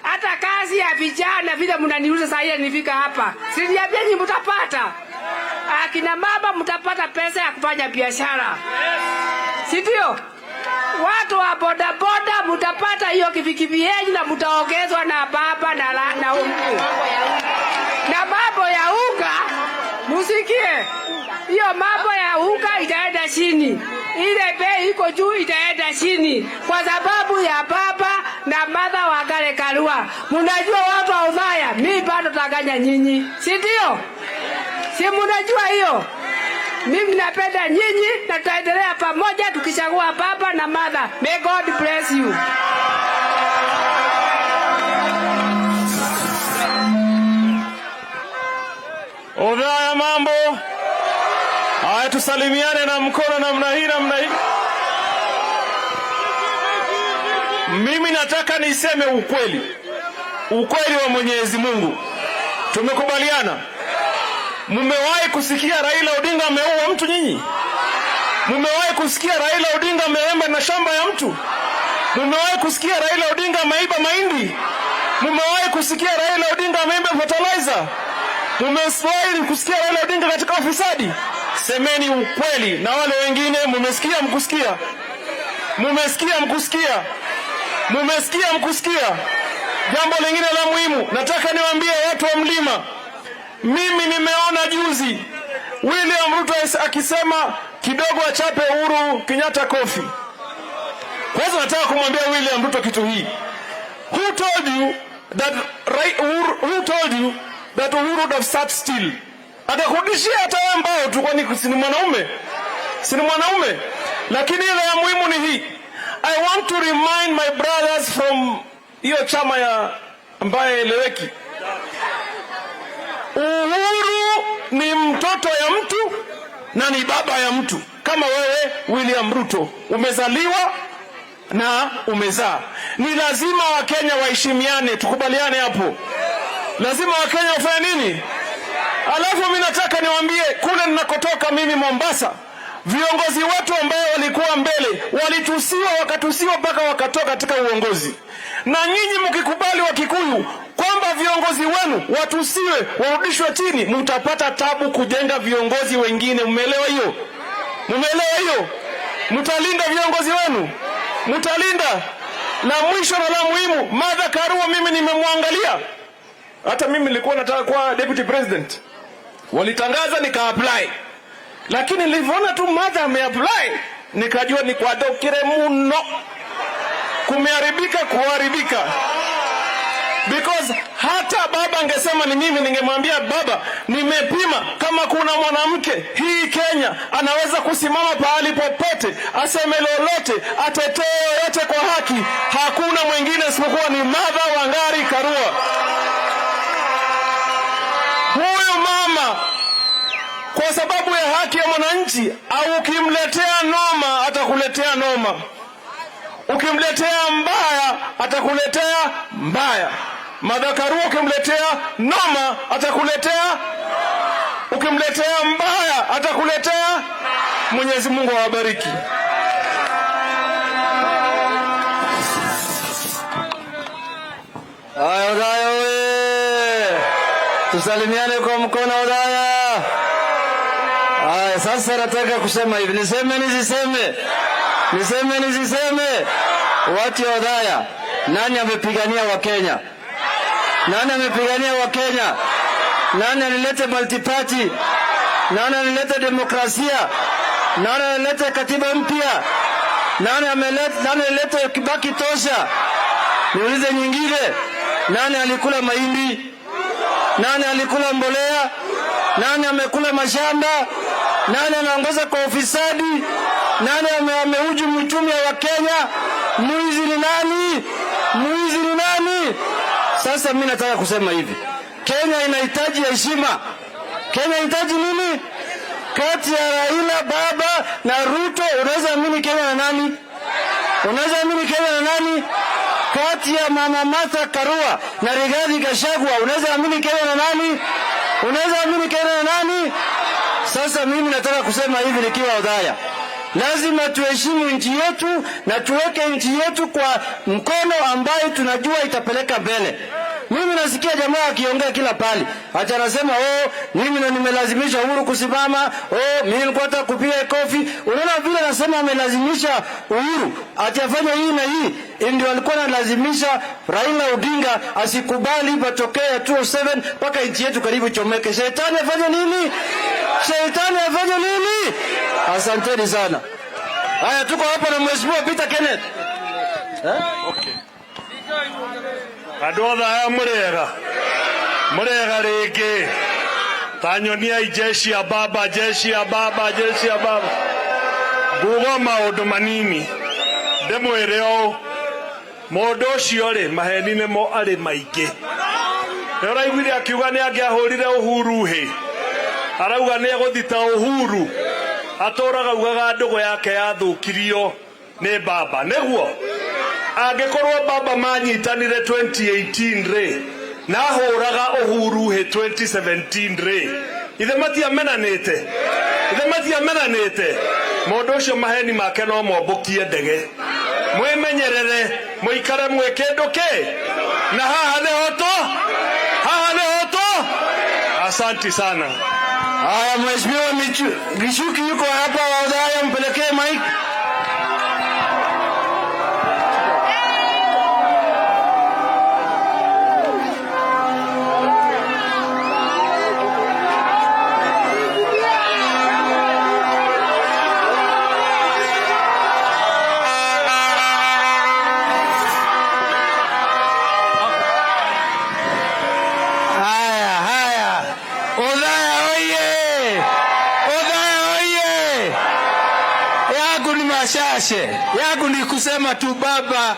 Hata kazi ya vijana vile mnaniuliza saa hii nifika hapa. Siniambieni mtapata. Akina mama mtapata pesa ya kufanya biashara. Si ndio? Watu wa boda boda mtapata hiyo kivikivi yenu na mtaongezwa na baba na ungu. Na mambo ya unga musikie. Hiyo mambo ya unga itaenda chini. Ile bei iko juu itaenda chini kwa sababu ya baba na Martha Wangari Karua. Mnajua watu wa Udhaya, mimi bado taganya nyinyi. Si ndio? Si mnajua hiyo? Mimi napenda nyinyi na tutaendelea pamoja tukichagua baba na Martha. May God bless you. Udhaya mambo. Haya tusalimiane na mkono namna hii. Mimi nataka niseme ukweli wa Mwenyezi Mungu. Tumekubaliana. Mumewahi kusikia Raila Odinga ameua mtu nyinyi? Mumewahi kusikia Raila Odinga ameemba na shamba ya mtu? Mumewahi kusikia Raila Odinga ameiba mahindi? Mumewahi kusikia Raila Odinga ameiba fertilizer? Mumewahi kusikia Raila Odinga katika ufisadi? Semeni ukweli. Na wale wengine mumesikia mkusikia? Mumesikia mkusikia? Mumesikia mkusikia? Jambo lingine la muhimu nataka niwaambie watu wa mlima. Mimi nimeona juzi William Ruto akisema kidogo achape Uhuru Kenyatta kofi. Kwanza nataka kumwambia William Ruto kitu hii. Who told you that Uhuru would have sat still? Atakurudishia hata wewe mbao tu, kwani si mwanaume? Si mwanaume? Lakini ile ya muhimu ni hii. I want to remind my brothers from hiyo chama ya ambaye eleweki. Uhuru ni mtoto ya mtu na ni baba ya mtu. Kama wewe William Ruto umezaliwa na umezaa. Ni lazima Wakenya waheshimiane, tukubaliane hapo. Lazima Wakenya wafanye nini? Alafu mimi nataka niwaambie kule ninakotoka mimi Mombasa, viongozi wetu ambao walikuwa mbele walitusiwa, wakatusiwa mpaka wakatoka katika uongozi. Na nyinyi mkikubali Wakikuyu kwamba viongozi wenu watusiwe, warudishwe chini, mtapata tabu kujenga viongozi wengine. Mmeelewa hiyo? Mmeelewa hiyo? Mtalinda viongozi wenu? Mtalinda? Na mwisho na la muhimu, Martha Karua mimi nimemwangalia. Hata mimi nilikuwa nataka kuwa deputy president. Walitangaza nika-apply. Lakini nilipoona tu Martha ame-apply, nikajua ni kwa dokire muno. Kumeharibika kuharibika. Because hata baba angesema ni mimi, ningemwambia baba, nimepima kama kuna mwanamke hii Kenya anaweza kusimama pahali popote, aseme lolote, atetee yote kwa haki, hakuna mwingine isipokuwa ni Martha Wangari Karua. Huyu mama kwa sababu ya haki ya mwananchi, au ukimletea noma atakuletea noma, ukimletea mbaya atakuletea mbaya. Martha Karua ukimletea noma atakuletea, ukimletea mbaya atakuletea. Mwenyezi Mungu awabariki. Udhaya we, tusalimiane kwa mkono Udhaya. Sasa nataka kusema hivi, niseme nisiseme? Niseme nisiseme? Watu wa Udhaya, nani amepigania Wakenya? Nani amepigania Wakenya? Nani alileta multiparty? Nani alileta demokrasia? Nani alileta katiba mpya? Nani alileta Kibaki tosha? Niulize nyingine, nani alikula mahindi? Nani alikula mbolea? Nani amekula mashamba? Nani anaongoza kwa ufisadi? Nani amehujumu uchumi wa Kenya? Mwizi ni nani? Mwizi ni nani? Sasa mimi nataka kusema hivi. Kenya inahitaji heshima. Kenya inahitaji nini? Kati ya Raila baba na Ruto, unaweza amini Kenya na nani? Unaweza amini Kenya na nani? Kati ya mama Martha Karua na Rigathi Gachagua, unaweza amini Kenya na nani? Unaweza amini Kenya na nani? Sasa mimi nataka kusema hivi nikiwa Udhaya. Lazima tuheshimu nchi yetu na tuweke nchi yetu kwa mkono ambayo tunajua itapeleka mbele. Mimi nasikia jamaa akiongea kila pali. Acha anasema mimi ndo nimelazimisha Uhuru kusimama. Mimi nilikuwa nataka kupiga kofi. Unaona vile anasema amelazimisha Uhuru atafanya hii na hii. Ndio alikuwa analazimisha Raila Odinga asikubali matokeo ya 2007 mpaka nchi yetu karibu chomeke. Shetani afanye nini? Shetani afanye nini? Asanteni sana. Haya, tuko hapa na Mheshimiwa Peter Kenneth. Okay. Adotha ya murega rege tanyonia jeshi ya baba gugo maundu manini ndemwireo mundu ucio ri maheni mo ari maingi uraiguire akiuga ni angiahurire Uhuru hi arauga ni eguthita Uhuru aturaga ugaga ndugu yake yathukirio ni baba niguo angikorwo baba manyitanire 2018 ri na huraga Uhuru he 2017 ri ithe matiamenanite mundu ucio maheni make no mombukie ndege mwimenyerere muikare mwekinduki na haha ni hoto asanti sana. Haya, Mheshimiwa Gichuki yuko hapa, wadhaya mpelekee mic. Yangu ni kusema tu baba,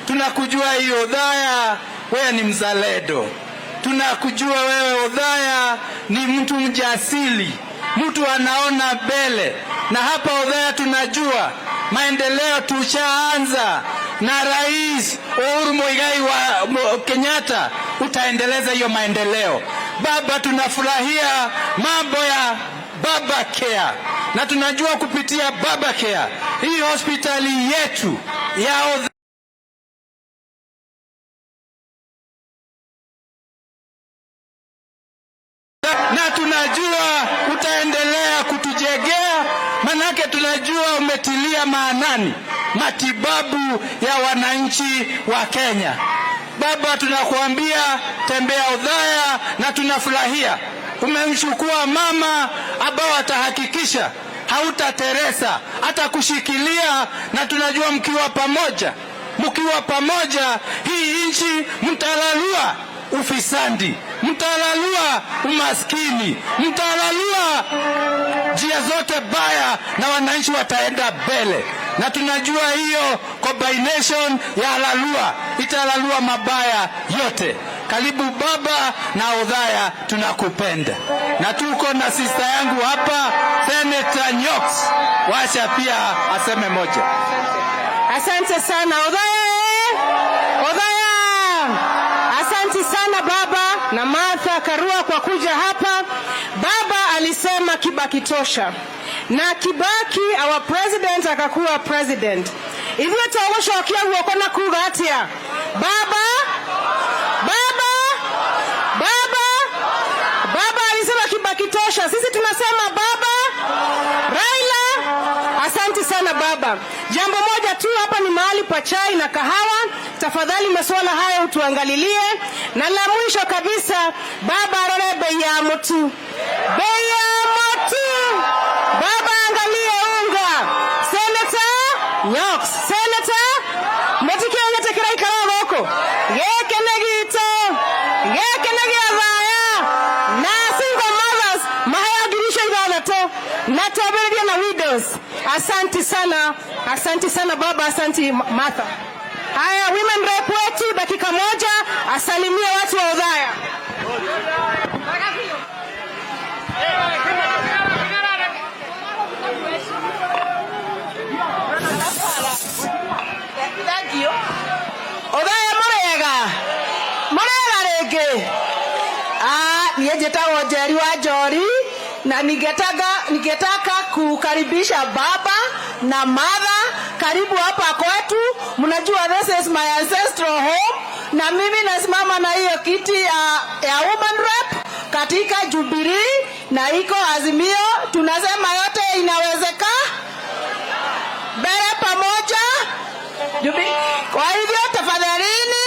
tunakujua hiyo Othaya, wewe ni mzalendo. Tunakujua wewe Othaya ni mtu mjasiri, mtu anaona mbele. Na hapa Othaya tunajua maendeleo tushaanza na Rais Uhuru Muigai wa Kenyatta utaendeleza hiyo maendeleo. Baba, tunafurahia mambo ya Baba Care. Na tunajua kupitia Baba Care hii hospitali yetu ya Othaya na tunajua utaendelea kutujengea, manake tunajua umetilia maanani matibabu ya wananchi wa Kenya. Baba, tunakuambia tembea Othaya, na tunafurahia umemchukua mama ambao atahakikisha hautateresa, hata kushikilia, na tunajua mkiwa pamoja hii nchi mtalalua ufisadi, mtalalua umaskini, mtalalua njia zote baya, na wananchi wataenda mbele. Na tunajua hiyo combination ya lalua italalua mabaya yote. Karibu baba, na Othaya tunakupenda. Na tuko na sister yangu hapa, Senator Nyox, wacha pia aseme moja. Asante sana Othaya. Asante sana baba na Martha Karua kwa kuja hapa. Baba alisema Kibaki tosha, na Kibaki our president akakuwa president. Hivyo tawashokia uko na kuga atia baba alisema Kibaki tosha. Sisi tunasema baba Raila. Asante sana baba. Jambo moja tu hapa, ni mahali pa chai na kahawa. Tafadhali masuala haya utuangalilie. Na la mwisho kabisa, baba arore bei ya motu. Baba angalie unga. Senator Nyox, Senator Motikenya tekirai karagoko. Yeke negito Othaya na single mothers mahaya girisha ibadato na taberia na widows. Asante sana baba, asante Martha. Haya, women rep wetu dakika moja asalimie watu wa Othaya. Othaya murega rege. Niye njĩtagwo Njeri wa Njori, na ningetaka kukaribisha baba na mother karibu hapa kwetu. Mnajua this is my ancestral home, na mimi nasimama na hiyo kiti ya woman rep katika Jubilee na iko Azimio. Tunasema yote inawezeka mbele pamoja. Kwa hivyo tafadhalini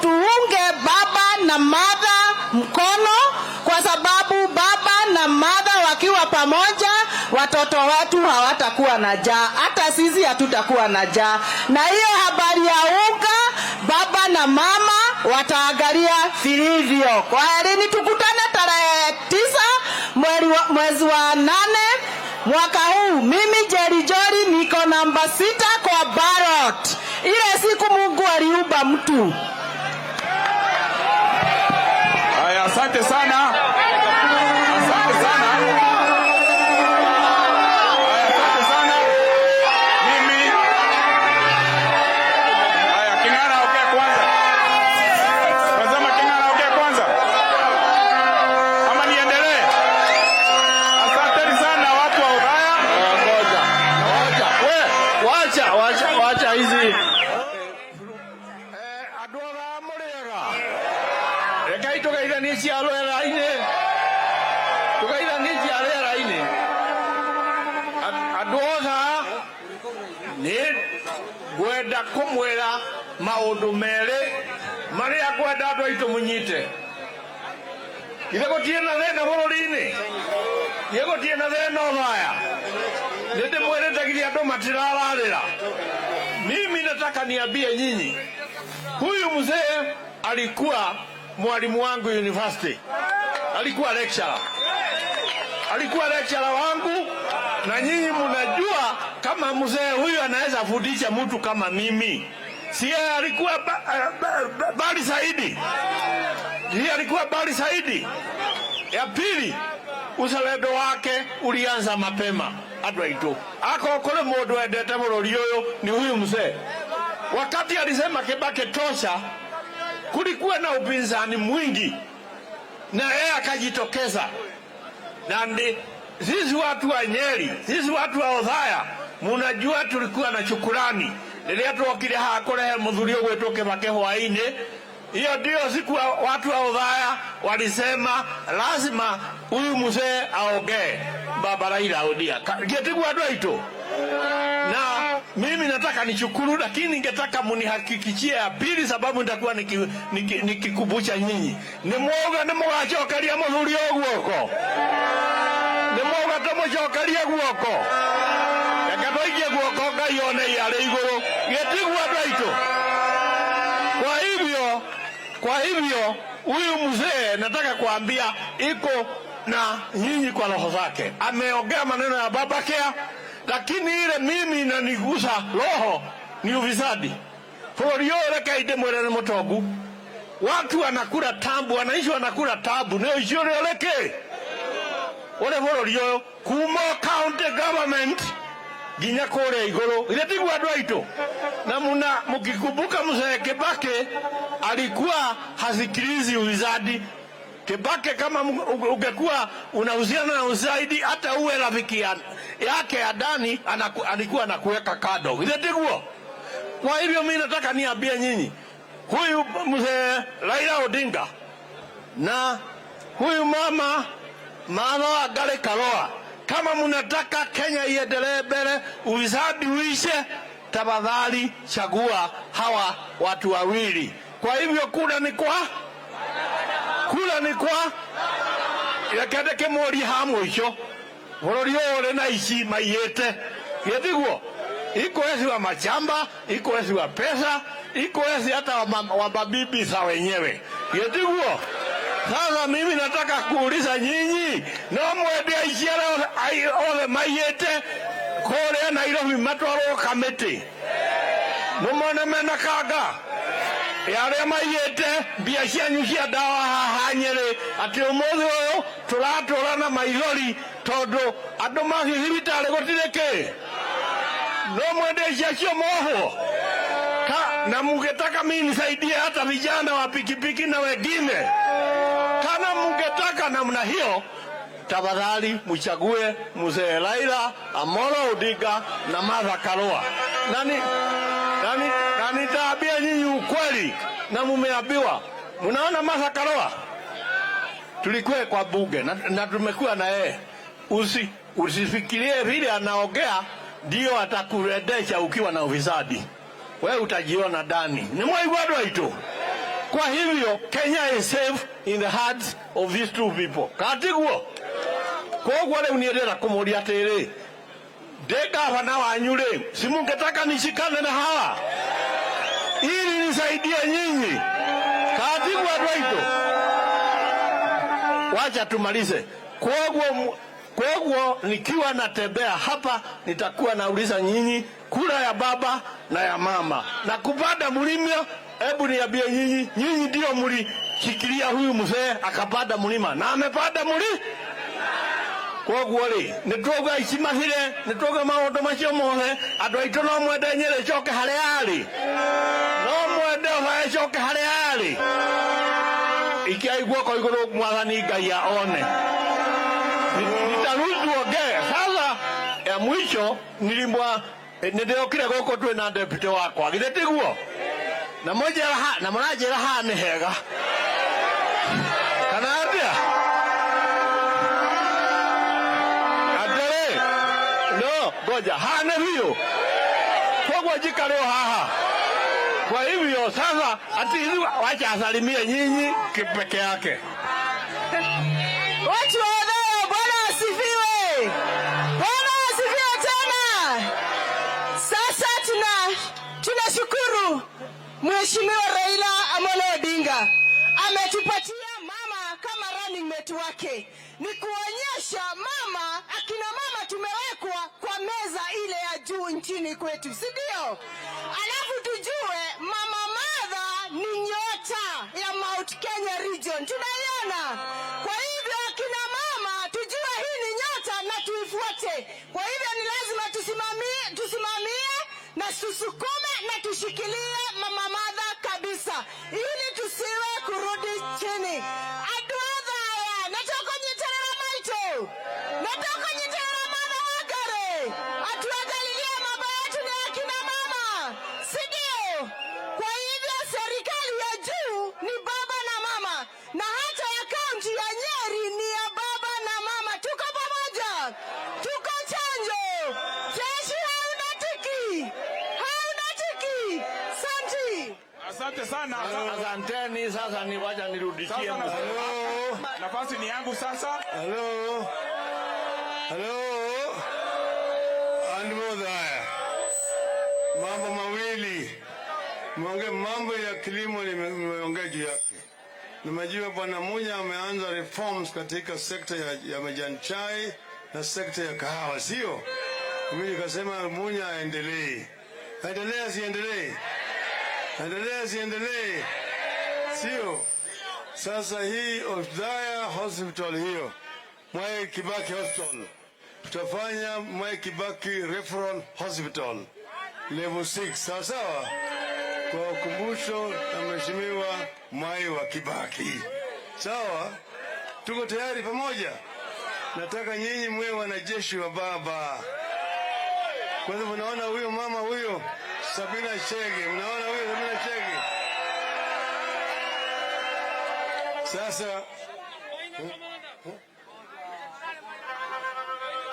tuunge baba na mother mkono, kwa sababu baba na mother wakiwa pamoja watoto wetu hawatakuwa na njaa, hata sisi hatutakuwa na njaa. Na hiyo habari ya unga, baba na mama wataangalia vilivyo. Kwa herini, tukutane tarehe 9 mwezi wa 8 mwaka huu. Mimi Jerry Jori niko namba 6 kwa ballot. Ile siku Mungu aliumba mtu. Haya, asante sana. Asante sana. Haya, asante sana. Mimi haya, King'ara ongea kwanza. Nasema King'ara ongea kwanza. Ama niendelee? Asante sana watu wa Ugaya. Ngoja. Wacha hizi. Adora Murega. Rekai tukaida ni cialo era-ini. Tukaida ni cialo era-ini. Adora ni gwenda kumwira maundu mere maria gwenda andu aitu munyite. Githeko tiena thina bururi-ini. Githeko tiena thina Othaya. Nende mwere tagiri andu matirararira. Mimi nataka niambie nyinyi, huyu mzee alikuwa mwalimu wangu university. Alikuwa lecturer. Alikuwa lecturer wangu, na nyinyi mnajua kama mzee huyu anaweza fundisha mtu kama mimi. Si alikuwa bali zaidi. Yeye alikuwa bali zaidi. Ya pili, uzalendo wake ulianza mapema. Adwaito ako kule modo endete bururi uyu ni huyu mzee. Wakati alisema Kibaki tosha, kulikuwa na upinzani mwingi, na yeye akajitokeza. Na sisi watu wa Nyeri, sisi watu wa Othaya, mnajua tulikuwa na shukrani. Ndio tuokire haha kurehe muthuri ogwetwo Kibaki hwaini. Hiyo ndio siku watu wa Othaya walisema lazima huyu mzee aongee. Baba Raila Odinga getigwa Adwaito. Na mimi nataka nishukuru, lakini ningetaka munihakikishie ya pili, sababu nitakuwa nikikumbusha nyinyi. Ni mugacokaria muthuri ogwoko. Ni mugacokaria gwoko. Yakatoikie gwoko Ngai one yale iguru. Getigwa Adwaito. Kwa hivyo huyu mzee nataka kuambia iko na nyinyi kwa roho zake. Ameongea maneno ya Babakea, lakini ile mimi inanigusa roho ni ufisadi. Bũrũri ũyũ reke inde mwĩre nĩ mũtongu. Watu wanakula tabu, wanaishi wanakula tabu. Nĩ ũici ũrĩa ũrĩkĩ. Ũrĩ bũrũri ũyũ kuma county government nginya kũrĩa igũrũ. Ile tiguo andũ aitũ. Na mkikumbuka mzee Kibaki alikuwa hasikilizi ufisadi. Kibaki kama ungekuwa unahusiana na uzaidi, hata uwe rafiki yake ya ndani alikuwa anakuweka kado. Ile tiguo. Kwa hivyo mimi nataka niambie nyinyi, huyu mzee Raila Odinga na huyu mama Martha Wangari Karua, kama mnataka Kenya iendelee mbele, ufisadi uishe, tafadhali chagua hawa watu wawili. Kwa hivyo kura ni kwa yakadeke mori hamwisho bũrũri ũyũ na ici maiyete. Gĩtiguo iko esi wa machamba, iko esi wa pesa, iko esi hata wa mabibi za wenyewe. Gĩtiguo sasa mimi nataka kuuliza nyinyi, no mwende aiciara othe maiyete kũrĩa Nairobi matwarwo kamĩtĩ? Mũmone mena kanga yale maiyete mbia cianyu cia ndawa haha Nyeri, ati ũmũthĩ ũyũ tũratũrana maithori tondũ andũ mathi thibitarĩ gũtirĩ kĩ. No mwende cio mohwo na mungetaka mimi nisaidie hata vijana wa pikipiki na wengine. Kana mungetaka namna hiyo, tafadhali mchague mzee Raila Amolo Odinga na Martha Karua. Na nitaambia nyinyi ukweli, na mumeambiwa. Mnaona Martha Karua? Tulikuwa kwa bunge na tumekuwa na yeye. Usifikirie vile anaongea ndio atakuredesha ukiwa na ufisadi. Wewe utajiona ndani. Ni mwaigwado ito. Kwa hivyo Kenya is safe in the hearts of these two people. Katiguo. Kwa wale uniendera kumuria tere. Deka hana wanyule. Simungetaka nishikane na hawa. Ili nisaidie nyinyi. Katiguo ito. Wacha tumalize. Kwa hivyo nikiwa natembea hapa nitakuwa nauliza nyinyi kura ya baba na ya mama. Na kupanda mlima, hebu niambie nyinyi ndio mlishikilia huyu mzee akapanda mlima na amepanda mlima. Kwa hivyo nitoga isimahire, nitoga maondo macio mothe, andu aitu no mwende Nyeri coke haria ari. No mwende Othaya coke haria ari. Ikiaigua kwa iguru mwathani Ngai aone. Nitaruhusu ongea. Sasa ya mwisho nilimwa ndio goko tu na deputy wakwa. Gitiguo. Na moja na mnaje raha ni hega. Kana atia. Adere. No, goja hana hiyo. Kwa jika leo haha. Kwa hivyo sasa ati wacha asalimie nyinyi kipeke yake. Watu wa Othaya, Bwana asifiwe. Bwana asifiwe tena. Sasa tunashukuru Mheshimiwa Raila Amolo Odinga ametupatia mama kama running mate wake. Ni kuonyesha akina mama tumewekwa kwa meza ile ya juu nchini kwetu, si ndio? Alafu tujue Mama Martha ni nyota ya Mount Kenya region. Tunaiona. Kwa hivyo akina mama tujue hii ni nyota na tuifuate. Kwa hivyo ni lazima tusimamie na tusukume na tushikilie Mama Martha kabisa, ili tusiwe kurudi chini. Nataka nyitara maito. Nataka nyitara mama wagare. Atuangalilie mambo yetu ni akina mama. Sidio? Kwa hivyo serikali ya juu ni baba na mama. Na hata ya kaunti ya Nyeri ni ya baba na mama. Tuko pamoja. Tuko chanjo. Jeshi haunatiki. Haunatiki. Santi. Asante sana. Asanteni, sasa ni wacha nirudishie. Nafasi ni yangu sasa. Hello. Othaya. Mambo mawili. Mambo ya kilimo nimeongea juu yake. Nimejua Bwana Munya ameanza reforms katika sekta ya majani chai na sekta ya kahawa, sio? Mimi nikasema Munya aendelee. Aendelee siendelee? Aendelee siendelee? Sio? Sasa hii Othaya hospital hiyo, Mwai Kibaki hospital, tutafanya Mwai Kibaki referral hospital level 6, sawa sawa, kwa ukumbusho na mheshimiwa Mwai wa Kibaki. Sawa, tuko tayari pamoja. Nataka nyinyi mwe wanajeshi wa baba. Kwa hivyo mnaona huyo mama huyo Sabina Chege, mnaona huyo Sabina Chege. Sasa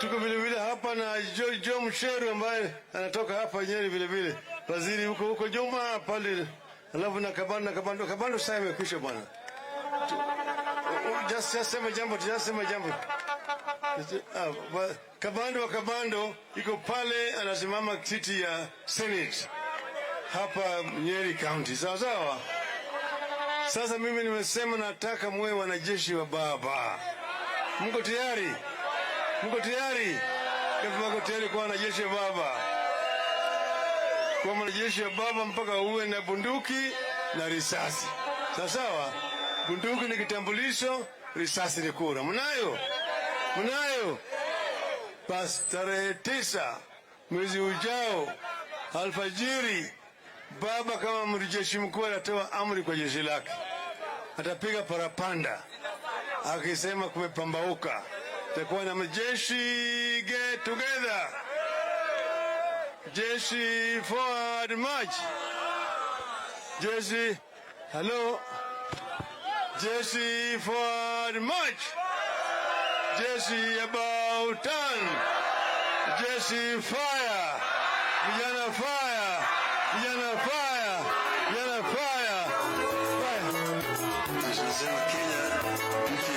tuko vile vile hapa na Joe Msheru ambaye anatoka hapa Nyeri vile vile. Waziri huko Juma pale, alafu na Kabando sasa imekwisha bwana. Just sema jambo. Kabando iko pale anasimama kiti ya Senate hapa Nyeri County. Sawa sawa. Sasa mimi nimesema nataka muwe wanajeshi wa baba. Mko tayari? Mko tayari? Kama mko tayari kwa wanajeshi wa baba. Kwa wanajeshi wa baba mpaka uwe na bunduki na risasi. Sawa sawa? Bunduki ni kitambulisho, risasi ni kura. Mnayo? Mnayo? Basi tarehe 9 mwezi ujao alfajiri, baba kama mjeshi mkuu atatoa amri kwa jeshi lake. Atapiga parapanda akisema kumepambauka. Takuwa na majeshi get together. Jeshi forward march. Jeshi, hello. Jeshi forward march. Jeshi about turn. Jeshi fire. Vijana fire. Vijana fire. Vijana fire. Fire.